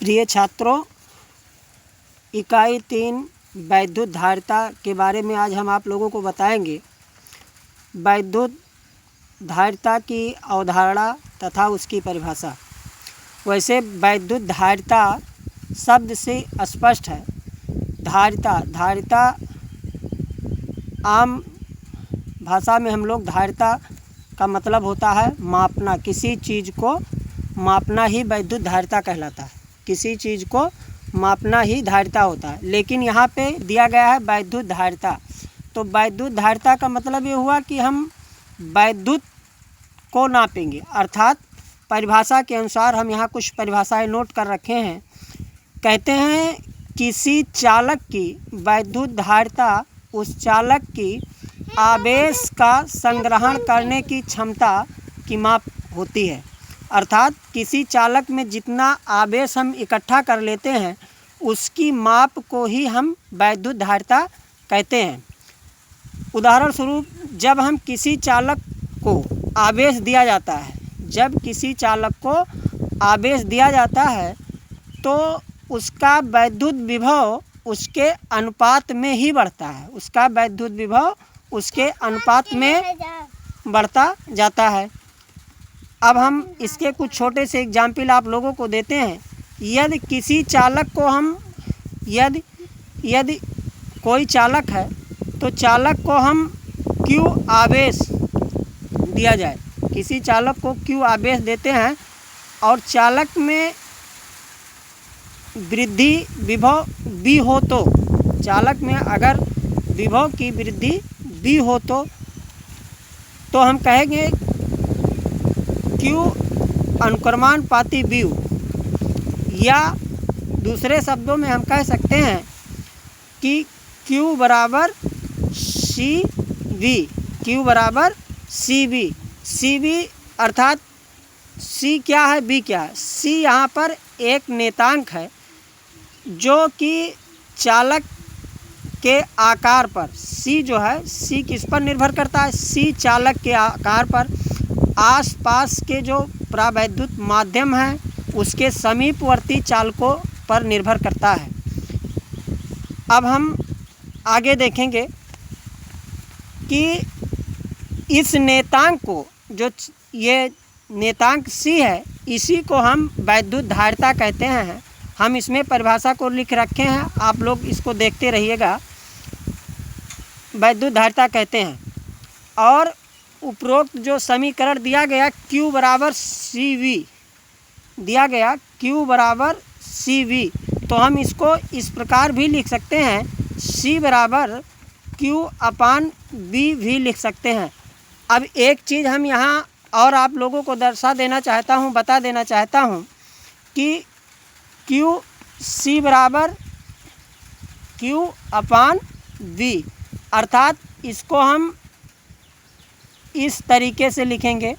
प्रिय छात्रों, इकाई 3 वैद्युत धारिता के बारे में आज हम आप लोगों को बताएंगे। वैद्युत धारिता की अवधारणा तथा उसकी परिभाषा। वैसे वैद्युत धारिता शब्द से स्पष्ट है। धारिता आम भाषा में हम लोग धारिता का मतलब होता है मापना। किसी चीज़ को मापना ही वैद्युत धारिता कहलाता है। किसी चीज़ को मापना ही धारिता होता है। लेकिन यहाँ पे दिया गया है वैद्युत धारिता। तो वैद्युत धारिता का मतलब ये हुआ कि हम वैद्युत को नापेंगे। अर्थात परिभाषा के अनुसार हम यहाँ कुछ परिभाषाएं नोट कर रखे हैं। कहते हैं किसी चालक की वैद्युत धारिता उस चालक की आवेश का संग्रहण करने की क्षमता की माप होती है। अर्थात किसी चालक में जितना आवेश हम इकट्ठा कर लेते हैं उसकी माप को ही हम वैद्युत धारिता कहते हैं। उदाहरण स्वरूप, जब हम किसी चालक को आवेश दिया जाता है तो उसका वैद्युत विभव उसके अनुपात में ही बढ़ता है। उसका वैद्युत विभव उसके अनुपात में बढ़ता जाता है। अब हम इसके कुछ छोटे से एग्जाम्पल आप लोगों को देते हैं। यदि किसी चालक को यदि कोई चालक है तो चालक को हम Q आवेश दिया जाए। किसी चालक को Q आवेश देते हैं और चालक में वृद्धि विभव B हो तो, चालक में अगर विभव की वृद्धि B हो तो हम कहेंगे Q अनुक्रमानुपाती B, या दूसरे शब्दों में हम कह सकते हैं कि Q बराबर CV। CV अर्थात C क्या है, B क्या है। C यहाँ पर एक नेतांक है जो कि चालक के आकार पर, C जो है, C किस पर निर्भर करता है, C चालक के आकार पर, आसपास के जो प्रावैद्युत माध्यम है उसके समीपवर्ती चालकों पर निर्भर करता है। अब हम आगे देखेंगे कि इस नेतांक को, जो ये नेतांक C है, इसी को हम वैद्युत धारिता कहते हैं। हम इसमें परिभाषा को लिख रखे हैं, आप लोग इसको देखते रहिएगा। वैद्युत धारिता कहते हैं। और उपरोक्त जो समीकरण दिया गया Q बराबर CV दिया गया, Q बराबर CV, तो हम इसको इस प्रकार भी लिख सकते हैं, C बराबर Q अपान B भी लिख सकते हैं। अब एक चीज़ हम यहाँ और आप लोगों को बता देना चाहता हूँ कि C बराबर Q अपान B, अर्थात इसको हम इस तरीके से लिखेंगे।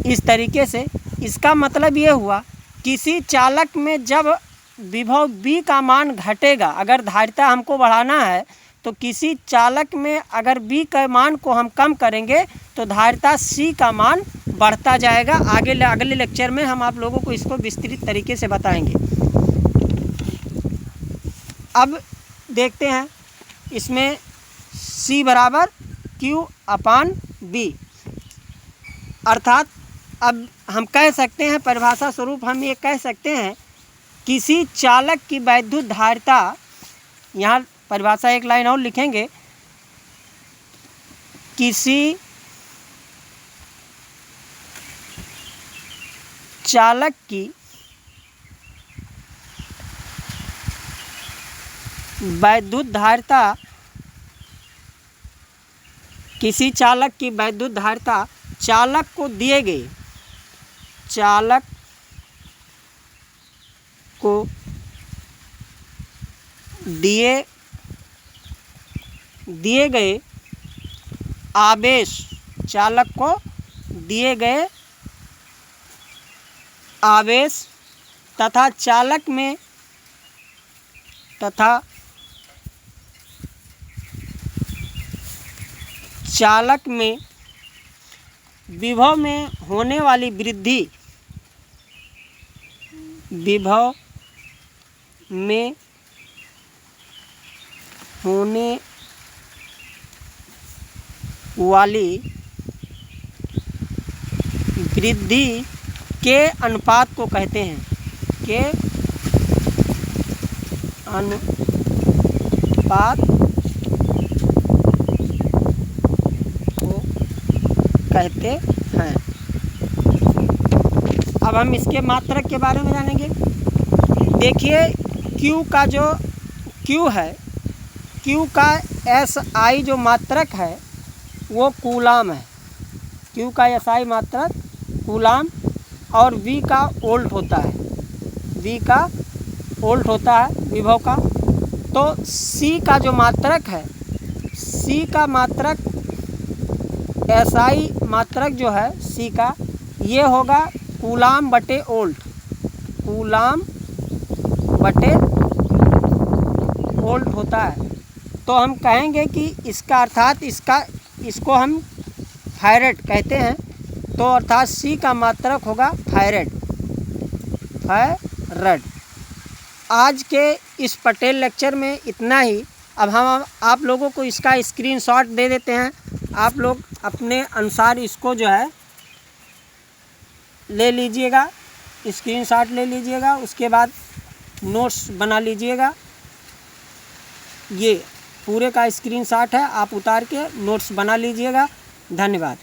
इस तरीके से इसका मतलब ये हुआ, किसी चालक में जब विभव B का मान घटेगा, अगर धारिता हमको बढ़ाना है तो किसी चालक में अगर B के मान को हम कम करेंगे तो धारिता C का मान बढ़ता जाएगा। अगले लेक्चर में हम आप लोगों को इसको विस्तृत तरीके से बताएंगे। अब देखते हैं इसमें C बराबर Q अपान B, अर्थात अब हम कह सकते हैं, परिभाषा स्वरूप हम ये कह सकते हैं, किसी चालक की वैद्युत धारिता, यहाँ परिभाषा एक लाइन और लिखेंगे, किसी चालक की वैद्युत धारिता, किसी चालक की वैद्युत धारिता चालक को दिए गए आवेश, चालक को दिए गए आवेश तथा चालक में विभव में होने वाली वृद्धि विभव में होने वाली वृद्धि के अनुपात को कहते हैं, के अनुपात को कहते हैं। अब हम इसके मात्रक के बारे में जानेंगे। देखिए Q का जो Q है, Q का SI जो मात्रक है वो कूलाम है। Q का SI मात्रक कूलाम और V का वोल्ट होता है, V का वोल्ट होता है विभव का। तो C का जो मात्रक है, C का मात्रक SI मात्रक जो है C का, ये होगा कूलाम बटे वोल्ट, कूलाम बटे वोल्ट होता है। तो हम कहेंगे कि इसका अर्थात इसको हम फैरेड कहते हैं। तो अर्थात C का मात्रक होगा फैरेड, फैरेड। आज के इस पटेल लेक्चर में इतना ही। अब हम आप लोगों को इसका स्क्रीनशॉट दे देते हैं, आप लोग अपने अनुसार इसको जो है ले लीजिएगा, स्क्रीनशॉट ले लीजिएगा, उसके बाद नोट्स बना लीजिएगा। ये पूरे का स्क्रीनशॉट है, आप उतार के नोट्स बना लीजिएगा। धन्यवाद।